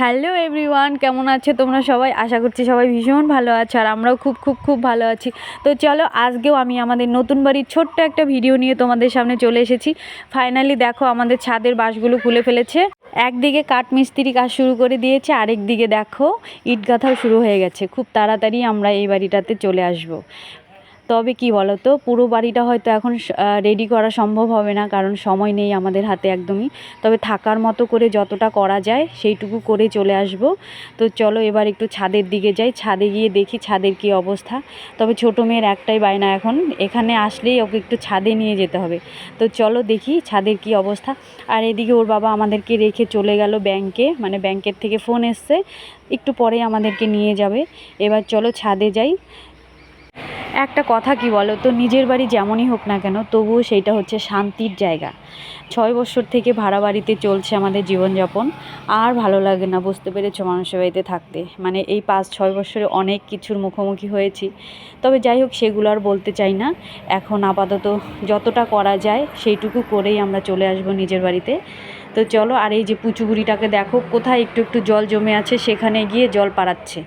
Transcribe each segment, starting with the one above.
Hello everyone, কেমন আছে তোমরা সবাই? আশা করছি সবাই ভীষণ ভালো আছো, আর আমরাও খুব খুব খুব ভালো আছি। তো চলো, আজকেও আমি আমাদের নতুন বাড়ির ছোট্ট একটা ভিডিও নিয়ে তোমাদের সামনে চলে এসেছি। ফাইনালি দেখো, আমাদের ছাদের বাঁশগুলো খুলে ফেলেছে। একদিকে কাঠ মিস্ত্রি কাজ শুরু করে দিয়েছে, আরেক দিকে দেখো ইট গাঁথাও শুরু হয়ে গেছে। খুব তাড়াতাড়ি আমরা এই বাড়িটাতে চলে আসব। তবে কি বলো তো, পুরো বাড়িটা হয়তো এখন রেডি করা সম্ভব হবে না, কারণ সময় নেই আমাদের হাতে একদমই। তবে থাকার মতো করে যতটা করা যায় সেইটুকু করে চলে আসব। তো চলো এবার একটু ছাদের দিকে যাই, ছাদে গিয়ে দেখি ছাদের কি অবস্থা। তবে ছোটো মেয়ের একটাই বায়না, এখন এখানে আসলেই ওকে একটু ছাদে নিয়ে যেতে হবে। তো চলো দেখি ছাদের কি অবস্থা। আর এদিকে ওর বাবা আমাদেরকে রেখে চলে গেল ব্যাংকে, মানে ব্যাংকের থেকে ফোন এসছে, একটু পরে আমাদেরকে নিয়ে যাবে। এবার চলো ছাদে যাই। একটা কথা কি বলো তো, নিজের বাড়ি যেমনই হোক না কেন, তবুও সেইটা হচ্ছে শান্তির জায়গা। 6 বছর থেকে ভাড়া বাড়িতে চলছে আমাদের জীবনযাপন, আর ভালো লাগে না, বুঝতে পেরেছো, মানুষের বাড়িতে থাকতে। মানে এই 5-6 বছরে অনেক কিছুর মুখোমুখি হয়েছি। তবে যাই হোক, সেগুলো আর বলতে চাই না। এখন আপাতত যতটা করা যায় সেইটুকু করেই আমরা চলে আসবো নিজের বাড়িতে। তো চলো, আর এই যে পুচু বুড়িটাকে দেখো, কোথায় একটু একটু জল জমে আছে সেখানে গিয়ে জল পাড়াচ্ছে।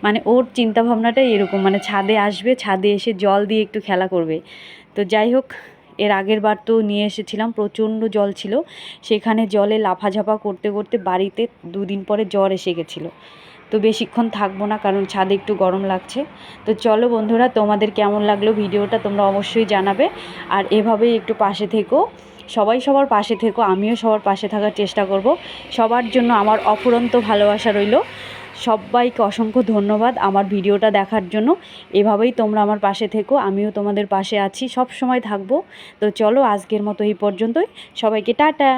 মানে ওর চিন্তাভাবনাটাই এরকম, মানে ছাদে আসবে, ছাদে এসে জল দিয়ে একটু খেলা করবে। তো যাই হোক, এর আগের বার তো নিয়ে এসেছিলাম, প্রচণ্ড জল ছিল, সেখানে জলে লাফাঝাপা করতে করতে বাড়িতে 2 দিন পরে জ্বর এসে গেছিলো। তো বেশিক্ষণ থাকবো না, কারণ ছাদে একটু গরম লাগছে। তো চলো বন্ধুরা, তোমাদের কেমন লাগলো ভিডিওটা তোমরা অবশ্যই জানাবে। আর এভাবেই একটু পাশে থেকো, সবাই সবার পাশে থেকো, আমিও সবার পাশে থাকার চেষ্টা করব। সবার জন্য আমার অফুরন্ত ভালোবাসা রইল। সবাইকে অসংখ্য ধন্যবাদ আমার ভিডিওটা দেখার জন্য। এভাবেই তোমরা আমার পাশে থেকো, আমিও তোমাদের পাশে আছি, সব সময় থাকবো। তো চলো, আজকের মতো এই পর্যন্তই। সবাইকে টাটা।